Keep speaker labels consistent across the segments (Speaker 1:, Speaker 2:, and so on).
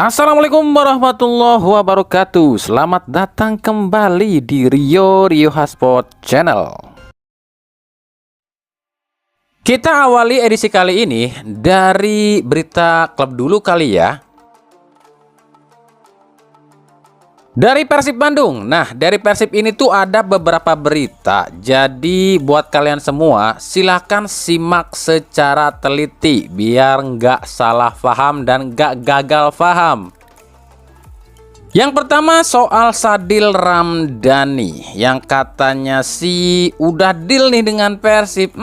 Speaker 1: Assalamualaikum warahmatullahi wabarakatuh. Selamat datang kembali di Rio Hotspot Channel. Kita awali edisi kali ini dari berita klub dulu kali ya. Dari Persib Bandung. Nah, dari Persib ini tuh ada beberapa berita. Jadi buat kalian semua silahkan simak secara teliti biar nggak salah paham dan nggak gagal paham. Yang pertama soal Sadil Ramdhani yang katanya sih udah deal nih dengan Persib.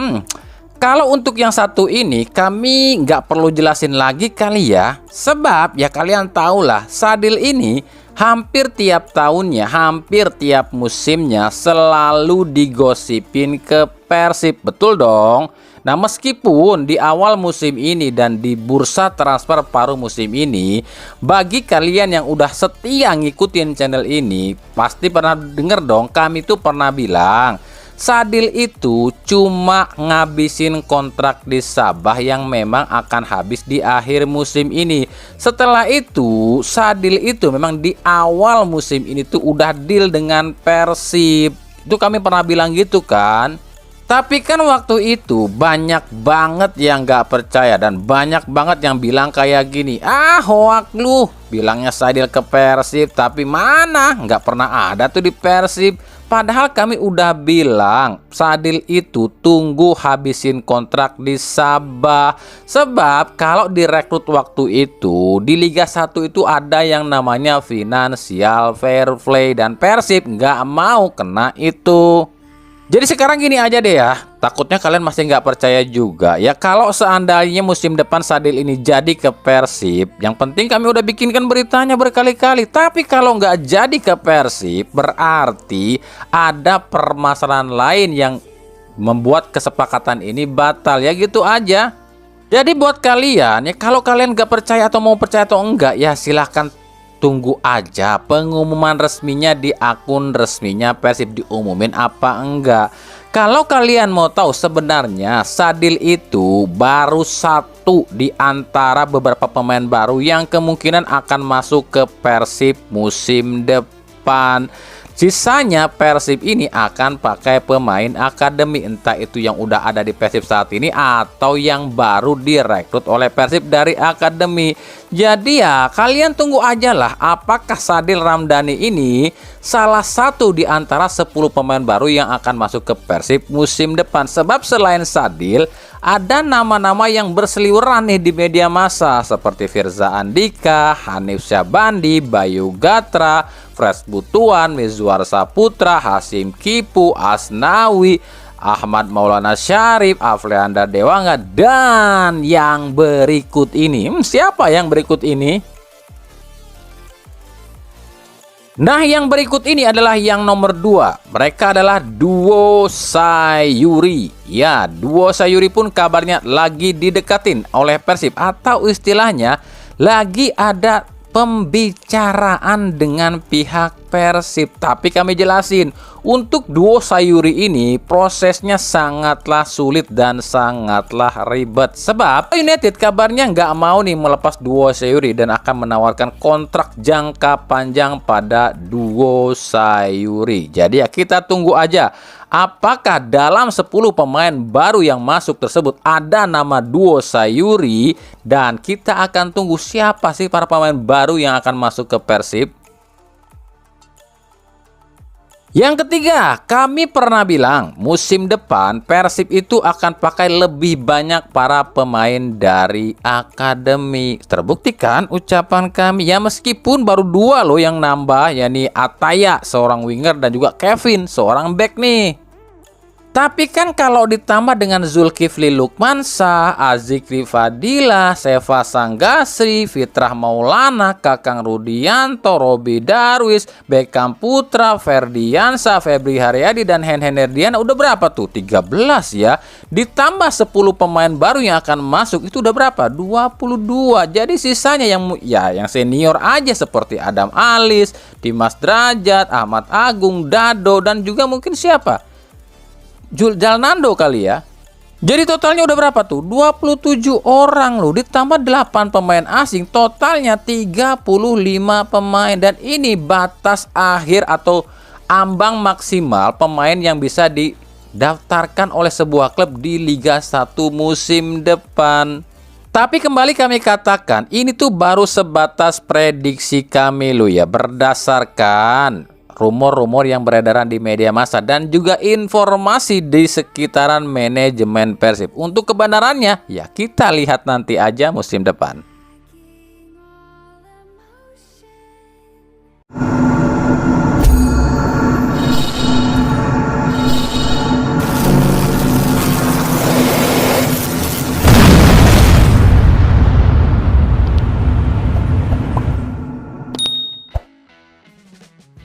Speaker 1: Kalau untuk yang satu ini kami nggak perlu jelasin lagi kali ya. Sebab ya kalian tahulah Sadil ini hampir tiap tahunnya, hampir tiap musimnya selalu digosipin ke Persib. Betul dong. Nah, meskipun di awal musim ini dan di bursa transfer paruh musim ini, bagi kalian yang udah setia ngikutin channel ini, pasti pernah denger dong, kami tuh pernah bilang Sadil itu cuma ngabisin kontrak di Sabah yang memang akan habis di akhir musim ini. Setelah itu Sadil itu memang di awal musim ini tuh udah deal dengan Persib. Itu kami pernah bilang gitu kan. Tapi kan waktu itu banyak banget yang gak percaya dan banyak banget yang bilang kayak gini, hoak lu, bilangnya Sadil ke Persib, tapi mana nggak pernah ada tuh di Persib. Padahal kami udah bilang Sadil itu tunggu habisin kontrak di Sabah. Sebab kalau direkrut waktu itu di Liga 1 itu ada yang namanya financial fair play dan Persib nggak mau kena itu. Jadi sekarang gini aja deh ya, takutnya kalian masih nggak percaya juga ya. Kalau seandainya musim depan Sadil ini jadi ke Persib, yang penting kami udah bikinkan beritanya berkali-kali. Tapi kalau nggak jadi ke Persib, berarti ada permasalahan lain yang membuat kesepakatan ini batal ya, gitu aja. Jadi buat kalian ya, kalau kalian nggak percaya atau mau percaya atau enggak ya silahkan tunggu aja pengumuman resminya di akun resminya Persib, diumumin apa enggak. Kalau kalian mau tahu sebenarnya Sadil itu baru satu di antara beberapa pemain baru yang kemungkinan akan masuk ke Persib musim depan. Sisanya Persib ini akan pakai pemain akademi, entah itu yang udah ada di Persib saat ini atau yang baru direkrut oleh Persib dari akademi. Jadi ya kalian tunggu aja lah apakah Sadil Ramdhani ini salah satu di antara 10 pemain baru yang akan masuk ke Persib musim depan. Sebab selain Sadil ada nama-nama yang berseliweran nih di media massa seperti Firza Andika, Hanif Syabandi, Bayu Gatra, Fresh Butuan, Mizwar Saputra, Hasim Kipu, Asnawi, Ahmad Maulana Syarif, Afleanda Dewanga, dan yang berikut ini. Siapa yang berikut ini? Nah, yang berikut ini adalah yang nomor 2. Mereka adalah duo Sayuri. Ya, duo Sayuri pun kabarnya lagi didekatin oleh Persib, atau istilahnya lagi ada pembicaraan dengan pihak Persib. Tapi kami jelasin, untuk duo Sayuri ini prosesnya sangatlah sulit dan sangatlah ribet. Sebab United kabarnya nggak mau nih melepas duo Sayuri dan akan menawarkan kontrak jangka panjang pada duo Sayuri. Jadi ya kita tunggu aja apakah dalam 10 pemain baru yang masuk tersebut ada nama duo Sayuri, dan kita akan tunggu siapa sih para pemain baru yang akan masuk ke Persib. Yang ketiga, kami pernah bilang musim depan Persib itu akan pakai lebih banyak para pemain dari akademi. Terbuktikan ucapan kami ya, meskipun baru 2 loh yang nambah, yakni Ataya seorang winger dan juga Kevin seorang back nih. Tapi kan kalau ditambah dengan Zulkifli Lukmansyah, Azikri Fadila, Seva Sanggasri, Fitrah Maulana, Kakang Rudianto, Robi Darwis, Beckham Putra, Ferdiansa, Febri Haryadi, dan Hen Herdiana, udah berapa tuh? 13 ya. Ditambah 10 pemain baru yang akan masuk, itu udah berapa? 22. Jadi sisanya yang senior aja seperti Adam Alis, Dimas Drajat, Ahmad Agung, Dado, dan juga mungkin siapa? Jalnando kali ya. Jadi totalnya udah berapa tuh? 27 orang loh, ditambah 8 pemain asing, totalnya 35 pemain. Dan ini batas akhir atau ambang maksimal pemain yang bisa didaftarkan oleh sebuah klub di Liga 1 musim depan. Tapi kembali kami katakan, ini tuh baru sebatas prediksi kami loh ya, berdasarkan rumor-rumor yang beredaran di media massa dan juga informasi di sekitaran manajemen Persib. Untuk kebenarannya, ya kita lihat nanti aja musim depan.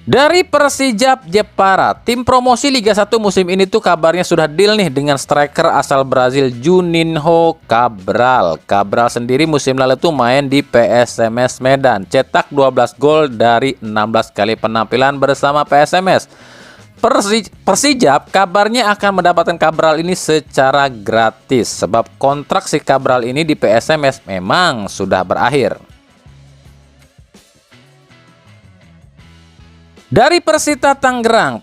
Speaker 1: Dari Persijap Jepara, tim promosi Liga 1 musim ini tuh kabarnya sudah deal nih dengan striker asal Brazil Juninho Cabral. Cabral sendiri musim lalu tuh main di PSMS Medan, cetak 12 gol dari 16 kali penampilan bersama PSMS. Persijap kabarnya akan mendapatkan Cabral ini secara gratis sebab kontrak si Cabral ini di PSMS memang sudah berakhir. Dari Persita Tangerang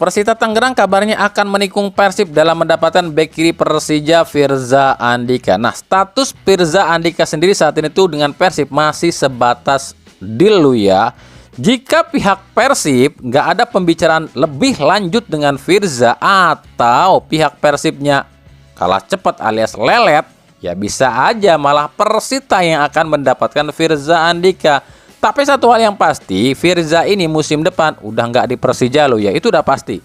Speaker 1: kabarnya akan menikung Persib dalam mendapatkan bek kiri Persija Firza Andika. Nah, status Firza Andika sendiri saat ini tuh dengan Persib masih sebatas deal lu ya. Jika pihak Persib nggak ada pembicaraan lebih lanjut dengan Firza atau pihak Persibnya kalah cepat alias lelet, ya bisa aja malah Persita yang akan mendapatkan Firza Andika. Tapi satu hal yang pasti, Firza ini musim depan udah nggak di Persija loh ya, itu udah pasti.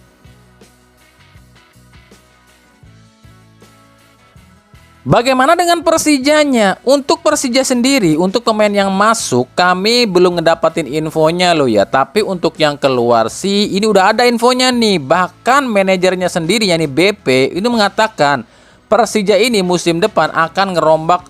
Speaker 1: Bagaimana dengan Persijanya? Untuk Persija sendiri, untuk pemain yang masuk, kami belum ngedapatin infonya loh ya. Tapi untuk yang keluar sih, ini udah ada infonya nih. Bahkan manajernya sendiri, yakni BP, ini mengatakan Persija ini musim depan akan ngerombak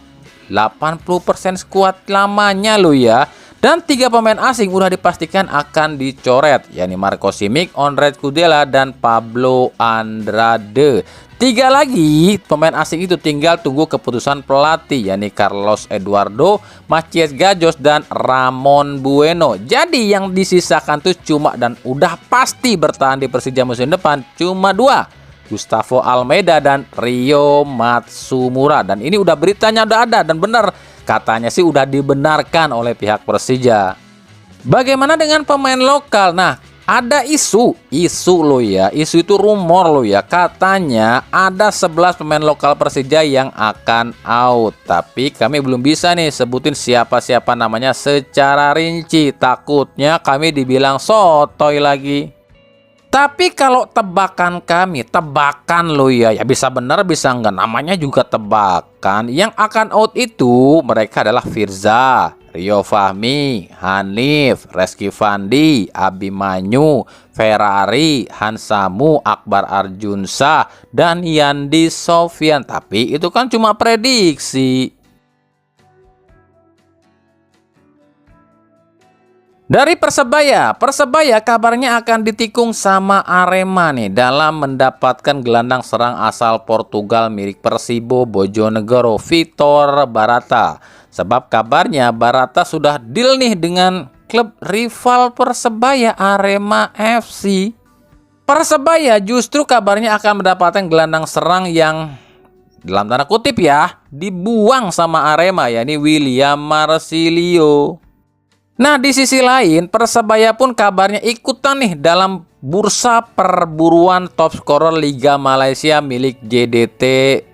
Speaker 1: 80% skuad lamanya loh ya. Dan 3 pemain asing udah dipastikan akan dicoret, yakni Marco Simic, Ondrej Kudela, dan Pablo Andrade. 3 lagi pemain asing itu tinggal tunggu keputusan pelatih, yakni Carlos Eduardo, Maciej Gajos, dan Ramon Bueno. Jadi yang disisakan tuh cuma dan udah pasti bertahan di Persija musim depan cuma 2. Gustavo Almeida dan Rio Matsumura. Dan ini udah beritanya udah ada dan benar. Katanya sih udah dibenarkan oleh pihak Persija. Bagaimana dengan pemain lokal? Nah, ada isu lo ya. Isu itu rumor lo ya. Katanya ada 11 pemain lokal Persija yang akan out. Tapi kami belum bisa nih sebutin siapa-siapa namanya secara rinci. Takutnya kami dibilang sotoy lagi. Tapi kalau tebakan kami, tebakan lo ya, ya bisa benar bisa enggak, namanya juga tebakan. Yang akan out itu mereka adalah Firza, Rio Fahmi, Hanif, Reski Fandi, Abimanyu, Ferrari, Hansamu, Akbar Arjunsa, dan Yandi Sofyan. Tapi itu kan cuma prediksi. Dari Persebaya kabarnya akan ditikung sama Arema nih dalam mendapatkan gelandang serang asal Portugal milik Persibo Bojonegoro, Vitor Barata. Sebab kabarnya Barata sudah deal nih dengan klub rival Persebaya, Arema FC. Persebaya justru kabarnya akan mendapatkan gelandang serang yang dalam tanda kutip ya dibuang sama Arema, yakni William Marsilio. Nah, di sisi lain, Persebaya pun kabarnya ikutan nih dalam bursa perburuan top scorer Liga Malaysia milik JDT,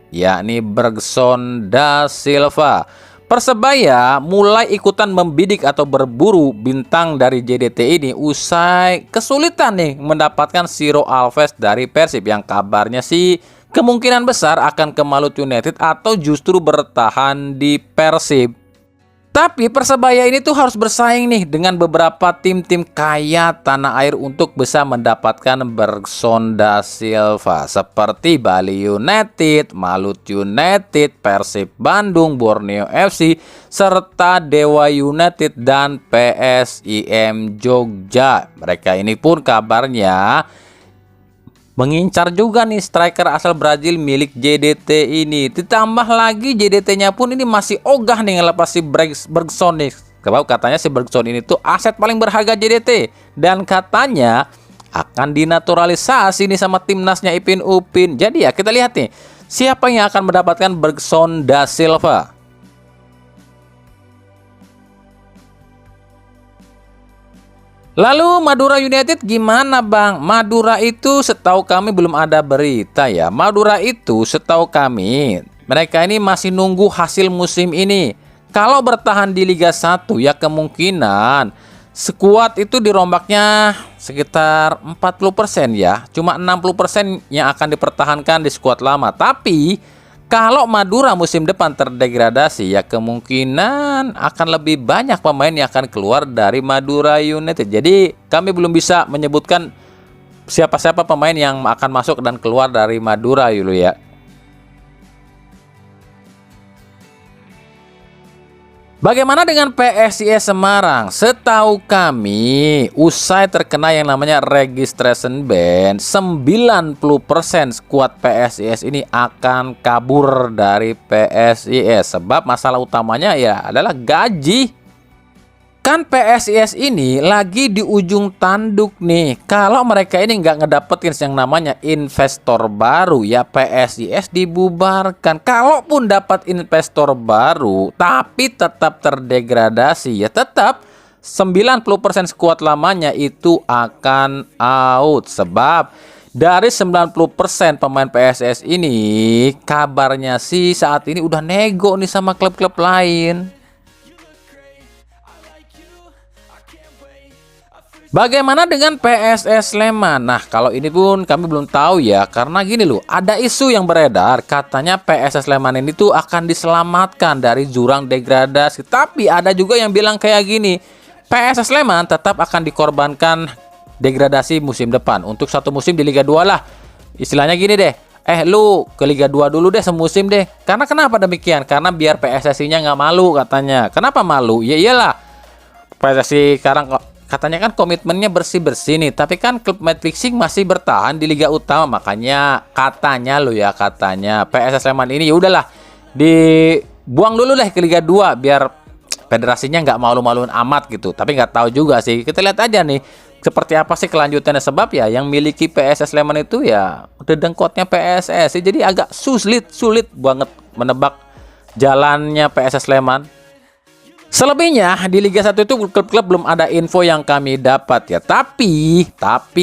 Speaker 1: yakni Bergson da Silva. Persebaya mulai ikutan membidik atau berburu bintang dari JDT ini usai kesulitan nih mendapatkan Ciro Alves dari Persib yang kabarnya sih kemungkinan besar akan ke Malut United atau justru bertahan di Persib. Tapi Persebaya ini tuh harus bersaing nih dengan beberapa tim-tim kaya tanah air untuk bisa mendapatkan Bergson da Silva seperti Bali United, Malut United, Persib Bandung, Borneo FC, serta Dewa United dan PSIM Jogja. Mereka ini pun kabarnya mengincar juga nih striker asal Brazil milik JDT ini. Ditambah lagi JDT-nya pun ini masih ogah nih ngelepas si Bergson nih. Sebab katanya si Bergson ini tuh aset paling berharga JDT. Dan katanya akan dinaturalisasi nih sama timnasnya Ipin Upin. Jadi ya kita lihat nih, siapa yang akan mendapatkan Bergson da Silva. Lalu Madura United gimana Bang? Madura itu setahu kami belum ada berita ya. Madura itu setahu kami mereka ini masih nunggu hasil musim ini. Kalau bertahan di Liga 1 ya kemungkinan skuad itu dirombaknya sekitar 40% ya. Cuma 60% yang akan dipertahankan di skuad lama. Tapi kalau Madura musim depan terdegradasi ya kemungkinan akan lebih banyak pemain yang akan keluar dari Madura United. Jadi kami belum bisa menyebutkan siapa-siapa pemain yang akan masuk dan keluar dari Madura dulu ya. Bagaimana dengan PSIS Semarang? Setahu kami, usai terkena yang namanya registration ban, 90% skuad PSIS ini akan kabur dari PSIS. Sebab masalah utamanya ya adalah gaji. Kan PSIS ini lagi di ujung tanduk nih. Kalau mereka ini nggak ngedapetin yang namanya investor baru ya PSIS dibubarkan. Kalaupun dapat investor baru tapi tetap terdegradasi ya tetap 90% skuad lamanya itu akan out. Sebab dari 90% pemain PSIS ini kabarnya sih saat ini udah nego nih sama klub-klub lain. Bagaimana dengan PSS Sleman? Nah, kalau ini pun kami belum tahu ya, karena gini loh, ada isu yang beredar, katanya PSS Sleman ini tuh akan diselamatkan dari jurang degradasi. Tapi ada juga yang bilang kayak gini, PSS Sleman tetap akan dikorbankan degradasi musim depan. Untuk satu musim di Liga 2 lah. Istilahnya gini deh, lu ke Liga 2 dulu deh semusim deh. Karena kenapa demikian? Karena biar PSSI-nya nggak malu katanya. Kenapa malu? Ya iyalah, PSSI sekarang katanya kan komitmennya bersih-bersih nih, tapi kan klub match fixing masih bertahan di Liga Utama, makanya katanya lo ya katanya PSS Sleman ini ya udahlah dibuang dulu deh ke Liga 2 biar federasinya nggak malu-maluin amat gitu. Tapi nggak tahu juga sih, kita lihat aja nih seperti apa sih kelanjutannya. Sebab ya yang miliki PSS Sleman itu ya dedengkotnya PSS, jadi agak sulit banget menebak jalannya PSS Sleman. Selebihnya di Liga 1 itu klub-klub belum ada info yang kami dapat ya. Tapi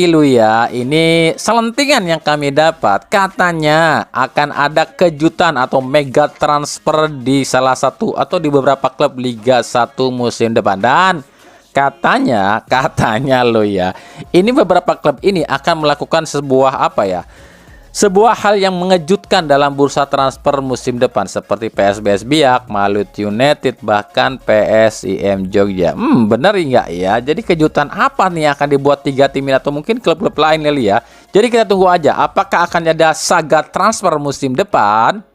Speaker 1: lu ya, ini selentingan yang kami dapat, katanya akan ada kejutan atau mega transfer di salah satu atau di beberapa klub Liga 1 musim depan. Dan katanya lo ya, ini beberapa klub ini akan melakukan sebuah apa ya, sebuah hal yang mengejutkan dalam bursa transfer musim depan seperti PSBS Biak, Malut United, bahkan PSIM Jogja. Bener nggak ya? Jadi kejutan apa nih yang akan dibuat 3 tim ini atau mungkin klub-klub lain kali ya? Jadi kita tunggu aja apakah akan ada saga transfer musim depan.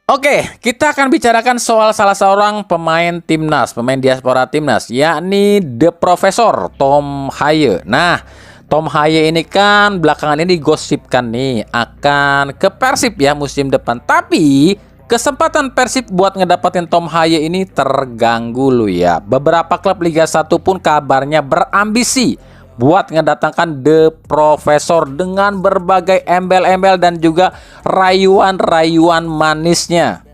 Speaker 1: Oke, kita akan bicarakan soal salah seorang pemain timnas, pemain diaspora timnas, yakni The Professor Tom Haye. Nah, Tom Haye ini kan belakangan ini digosipkan nih akan ke Persib ya musim depan. Tapi kesempatan Persib buat ngedapetin Tom Haye ini terganggu loh ya. Beberapa klub Liga 1 pun kabarnya berambisi buat ngedatangkan The Professor dengan berbagai embel-embel dan juga rayuan-rayuan manisnya.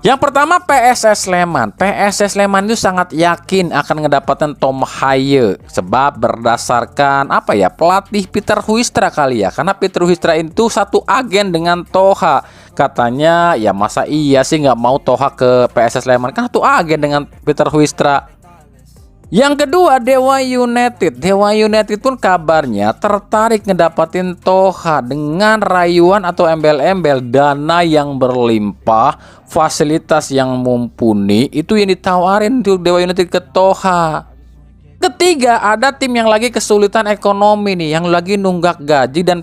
Speaker 1: Yang pertama PSS Sleman. PSS Sleman itu sangat yakin akan ngedapatkan Tom Haye sebab berdasarkan apa ya, pelatih Peter Huistra kali ya. Karena Peter Huistra itu satu agen dengan Toha. Katanya ya masa iya sih nggak mau Toha ke PSS Sleman, kan satu agen dengan Peter Huistra. Yang kedua Dewa United. Dewa United pun kabarnya tertarik ngedapatin Toha dengan rayuan atau embel-embel, dana yang berlimpah, fasilitas yang mumpuni, itu yang ditawarin tuh Dewa United ke Toha. Ketiga ada tim yang lagi kesulitan ekonomi nih, yang lagi nunggak gaji dan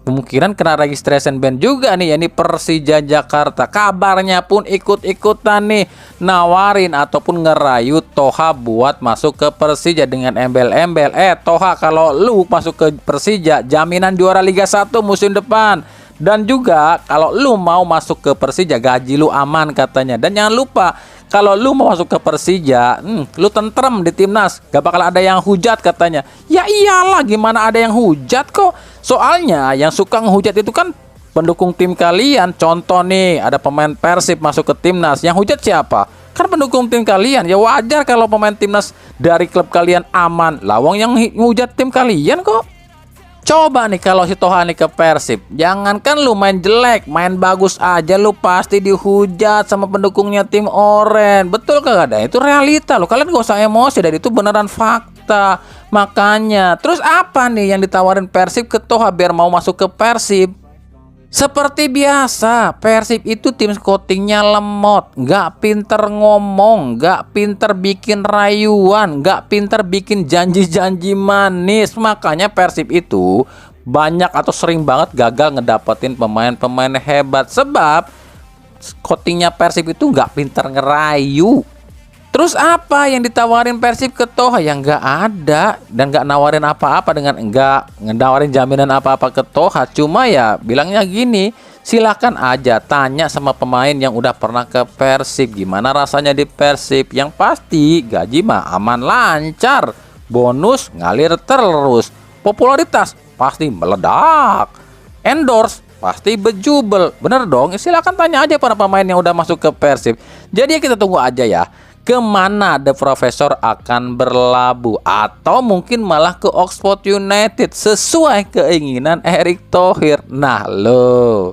Speaker 1: kemungkinan kena registration ban juga nih, ini Persija Jakarta. Kabarnya pun ikut-ikutan nih nawarin ataupun ngerayu Toha buat masuk ke Persija dengan embel-embel, Toha kalau lu masuk ke Persija jaminan juara Liga 1 musim depan. Dan juga kalau lu mau masuk ke Persija gaji lu aman katanya. Dan jangan lupa kalau lu mau masuk ke Persija, lu tentrem di timnas, gak bakal ada yang hujat katanya. Ya iyalah, gimana ada yang hujat kok. Soalnya yang suka ngehujat itu kan pendukung tim kalian. Contoh nih, ada pemain Persib masuk ke timnas, yang hujat siapa? Kan pendukung tim kalian. Ya wajar kalau pemain timnas dari klub kalian aman. Lawang yang hujat tim kalian kok. Coba nih kalau si Toha nih ke Persib, jangankan lu main jelek, main bagus aja lu pasti dihujat sama pendukungnya tim Oren. Betul kagak ada? Itu realita lo. Kalian gak usah emosi, dan itu beneran fakta. Makanya, terus apa nih yang ditawarin Persib ke Toha biar mau masuk ke Persib? Seperti biasa, Persib itu tim scoutingnya lemot, gak pinter ngomong, gak pinter bikin rayuan, gak pinter bikin janji-janji manis. Makanya Persib itu banyak atau sering banget gagal ngedapetin pemain-pemain hebat, sebab scoutingnya Persib itu gak pinter ngerayu. Terus apa yang ditawarin Persib ke Toha? Yang nggak ada, dan nggak nawarin apa-apa, dengan nggak ngedawarin jaminan apa-apa ke Toha. Cuma ya bilangnya gini, silakan aja tanya sama pemain yang udah pernah ke Persib, gimana rasanya di Persib. Yang pasti gaji mah aman lancar, bonus ngalir terus, popularitas pasti meledak, endorse pasti bejubel. Bener dong, silakan tanya aja para pemain yang udah masuk ke Persib. Jadi kita tunggu aja ya, kemana The Professor akan berlabuh, atau mungkin malah ke Oxford United sesuai keinginan Erick Thohir. Nah lo